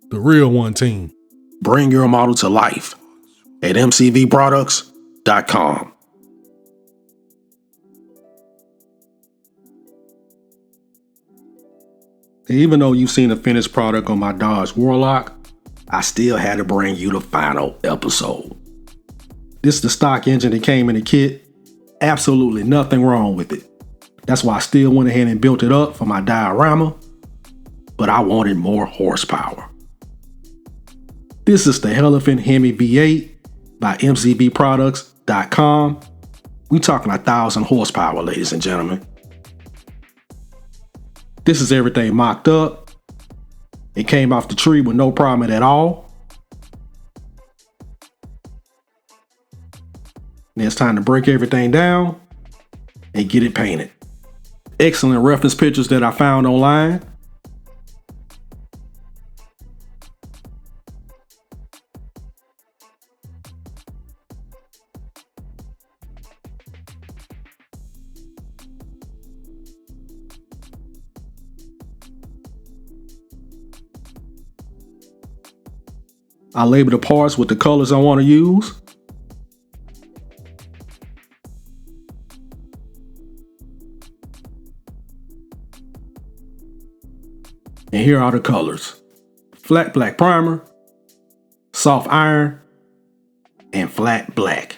The Real One Team. Bring your model to life at mcvproducts.com. Even though you've seen the finished product on my Dodge Warlock, I still had to bring you the final episode. This is the stock engine that came in the kit. Absolutely nothing wrong with it. That's why I still went ahead and built it up for my diorama, but I wanted more horsepower. This is the Elephant Hemi V8 by mcvproducts.com. We talking 1,000 horsepower, ladies and gentlemen. This is everything mocked up. It came off the tree with no problem at all. And it's time to break everything down and get it painted. Excellent reference pictures that I found online. I label the parts with the colors I want to use. And here are the colors: flat black primer, soft iron, and flat black.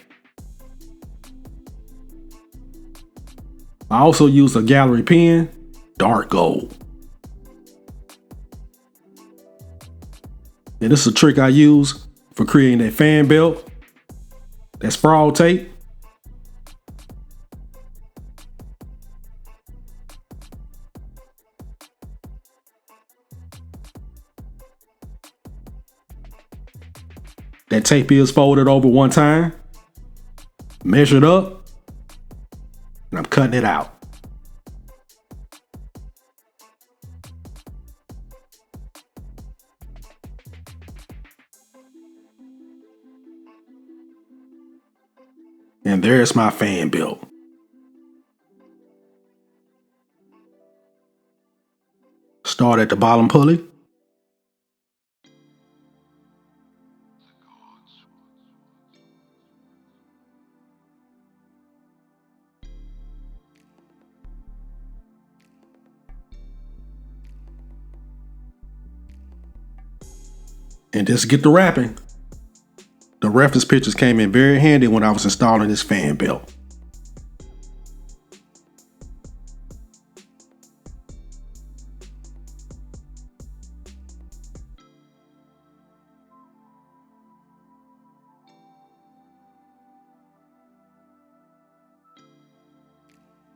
I also used a Gaahleri pen, dark gold. And this is a trick I use for creating that fan belt. That's fraud tape. That tape is folded over one time, measured up, and I'm cutting it out. And there's my fan belt. Start at the bottom pulley. And just get the wrapping. The reference pictures came in very handy when I was installing this fan belt.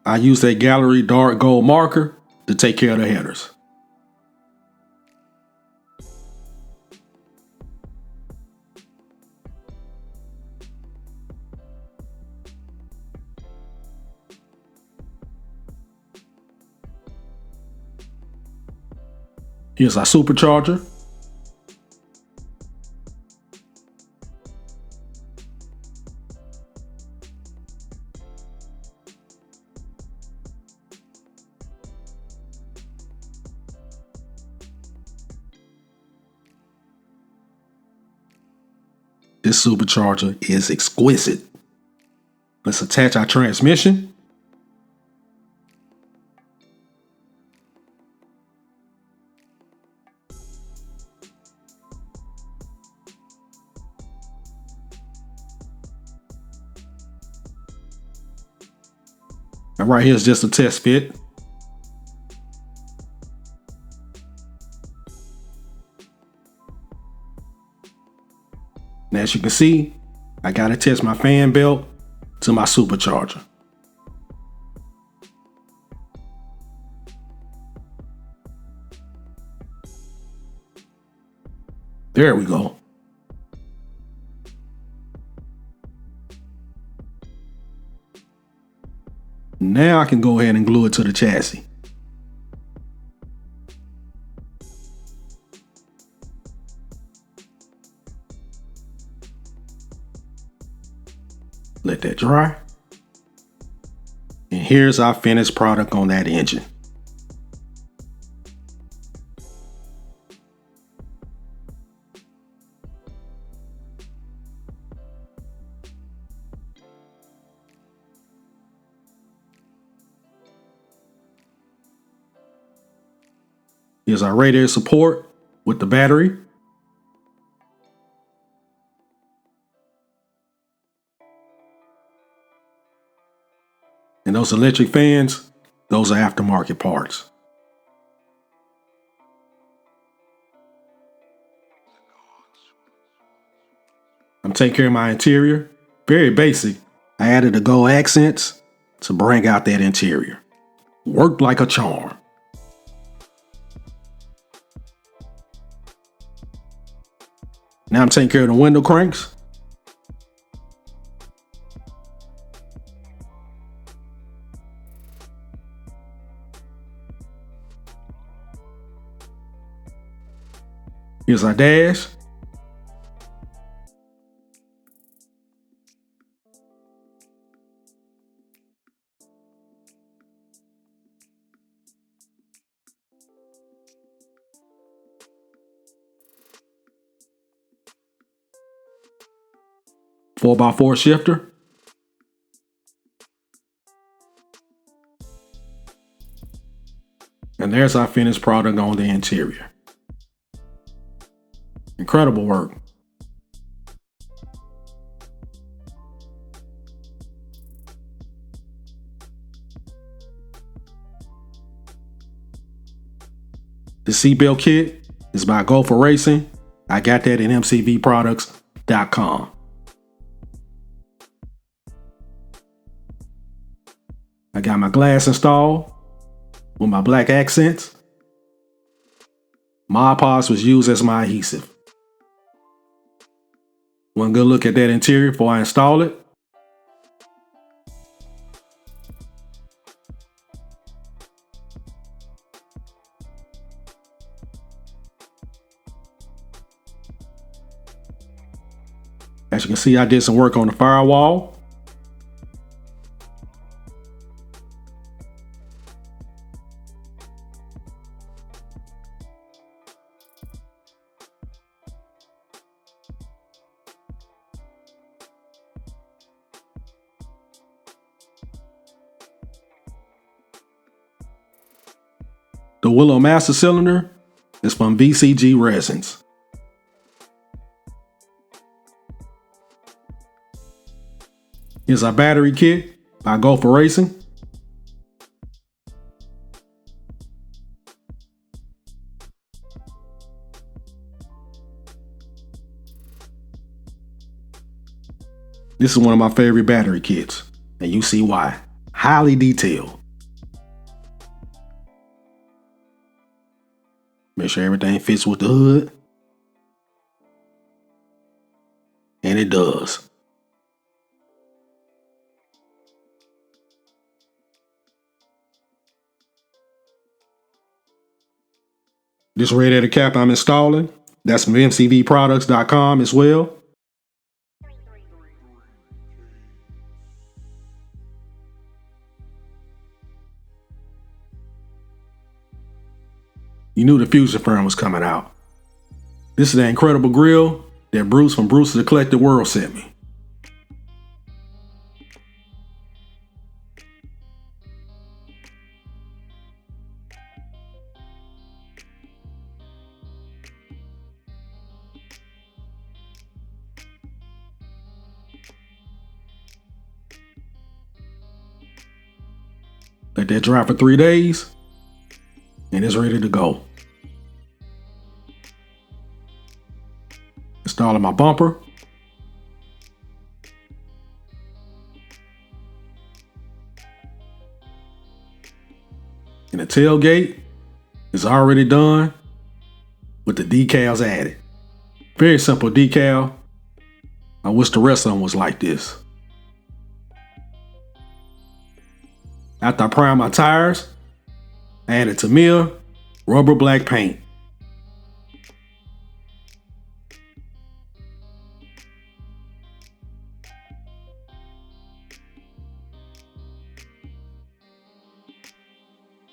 I use that Gaahleri dark gold marker to take care of the headers. Here's our supercharger. This supercharger is exquisite. Let's attach our transmission. And right here is just a test fit. And as you can see, I got to test my fan belt to my supercharger. There we go. Now I can go ahead and glue it to the chassis. Let that dry. And here's our finished product on that engine. Here's our radiator support with the battery. And those electric fans, those are aftermarket parts. I'm taking care of my interior. Very basic. I added the gold accents to bring out that interior. Worked like a charm. Now I'm taking care of the window cranks. Here's our dash. Four by four shifter. And there's our finished product on the interior. Incredible work. The seatbelt kit is by Go for Racing. I got that at mcvproducts.com. I got my glass installed with my black accents. Mod Podge was used as my adhesive. One good look at that interior before I install it. As you can see, I did some work on the firewall. The Willow Master Cylinder is from VCG Resins. Here's our battery kit by Go for Racing. This is one of my favorite battery kits, and you see why. Highly detailed. Make sure everything fits with the hood. And it does. This radiator cap I'm installing, that's from mcvproducts.com as well. You knew the Fusion Firm was coming out. This is the incredible grill that Bruce from Bruce's Eclectic-World sent me. Let that dry for 3 days, and it's ready to go. Installing my bumper. And the tailgate is already done with the decals added. Very simple decal. I wish the rest of them was like this. After I prime my tires, I added Tamiya rubber black paint.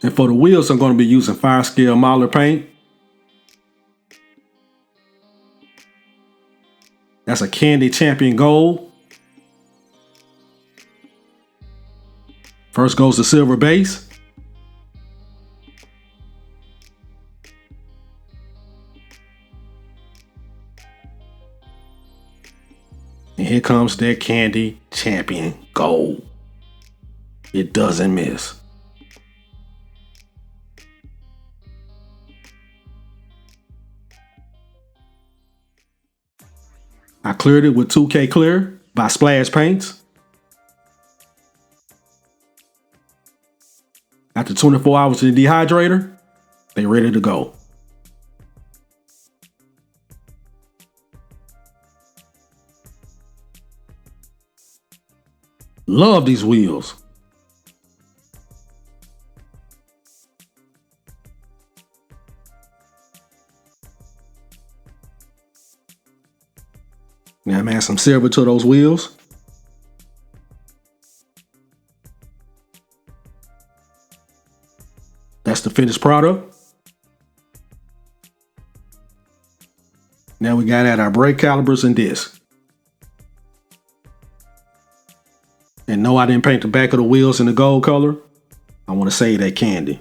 And for the wheels, I'm going to be using fire scale Mahler paint. That's a Candy Champion Gold. First goes the silver base. here comes that Candy Champion Gold. It doesn't miss. I cleared it with 2K Clear by Splash Paints. After 24 hours in the dehydrator, they ready to go. Love these wheels. Now I'm adding some silver to those wheels. That's the finished product. Now we got to add our brake calipers and discs. And no, I didn't paint the back of the wheels in the gold color. I want to save that candy.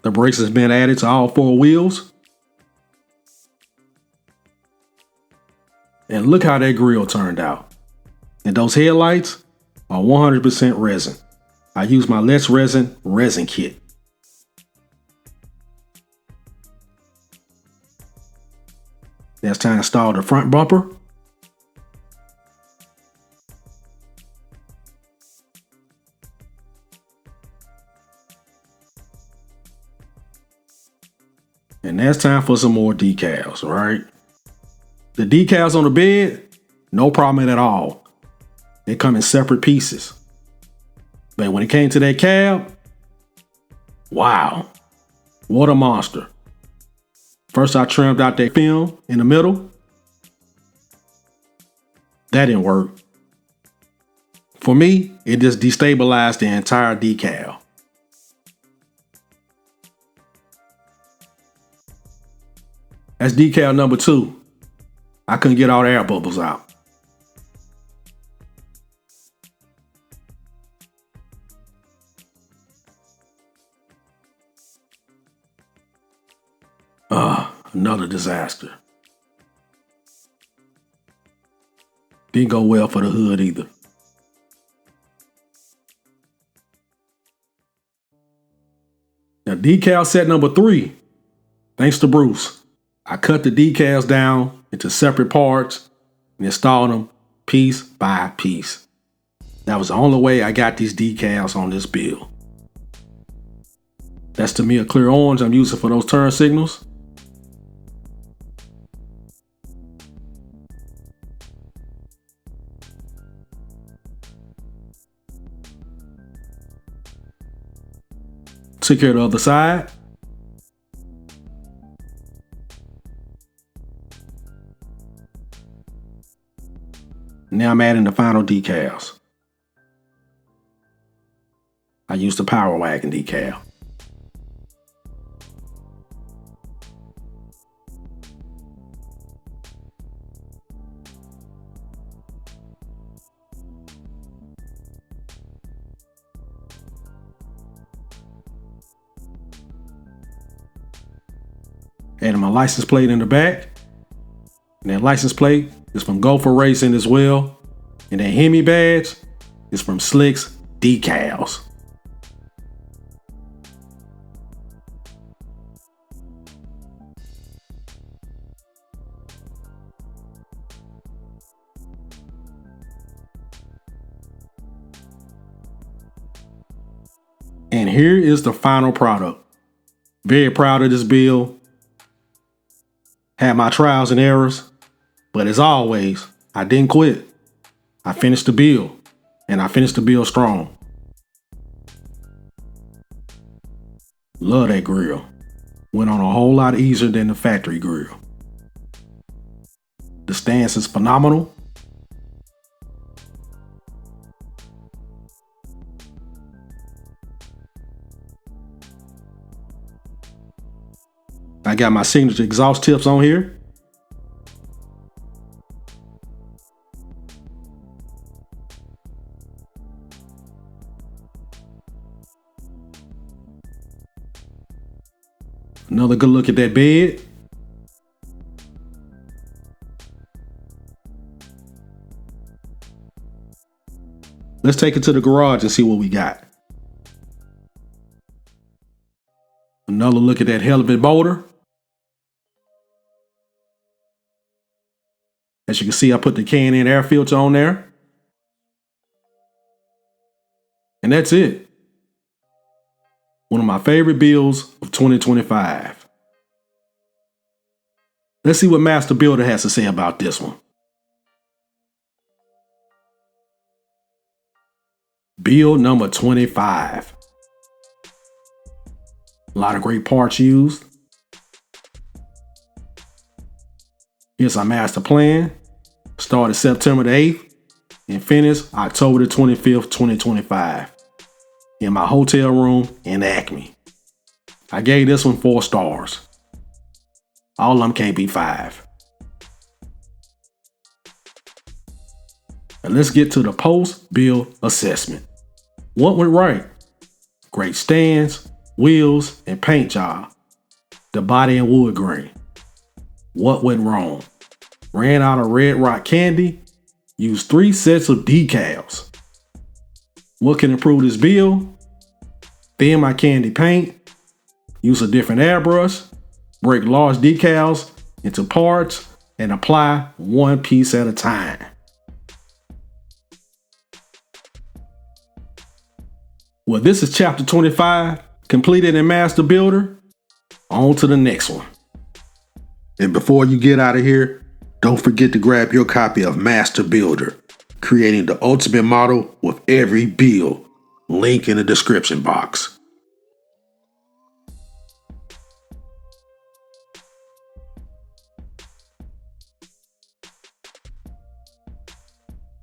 The brakes has been added to all 4 wheels. And look how that grill turned out. And those headlights are 100% resin. I use my Let's resin kit. Now it's time to install the front bumper. And that's time for some more decals, right? The decals on the bed, no problem at all. They come in separate pieces. But when it came to that cab, wow, what a monster. First I trimmed out that film in the middle. That didn't work. For me, it just destabilized the entire decal. That's decal number 2. I couldn't get all the air bubbles out. Another disaster. Didn't go well for the hood either. Now decal set number 3. Thanks to Bruce. I cut the decals down into separate parts and installed them piece by piece. That was the only way I got these decals on this build. That's to me a clear orange I'm using for those turn signals. Took care of the other side. Now I'm adding the final decals. I used the Power Wagon decal. Adding my license plate in the back. And that license plate is from Gopher Racing as well. And that Hemi badge is from Slick's Decals. And here is the final product. Very proud of this build. Had my trials and errors, but as always, I didn't quit. I finished the build, and I finished the build strong. Love that grill. Went on a whole lot easier than the factory grill. The stance is phenomenal. I got my signature exhaust tips on here. Another good look at that bed. Let's take it to the garage and see what we got. Another look at that helmet motor. As you can see, I put the K&N air filter on there. And that's it. One of my favorite builds of 2025. Let's see what Master Builder has to say about this one. Build number 25. A lot of great parts used. Here's our master plan. Started September the 8th and finished October the 25th, 2025. In my hotel room in Acme. I gave this one 4 stars. All of them can't be 5. And let's get to the post-build assessment. What went right? Great stands, wheels, and paint job. The body and wood grain. What went wrong? Ran out of Red Rock candy. Used 3 sets of decals. What can improve this build? Thin my candy paint. Use a different airbrush. Break large decals into parts and apply one piece at a time. Well, this is chapter 25, completed in Master Builder. On to the next one. And before you get out of here, don't forget to grab your copy of Master Builder, creating the ultimate model with every build. Link in the description box.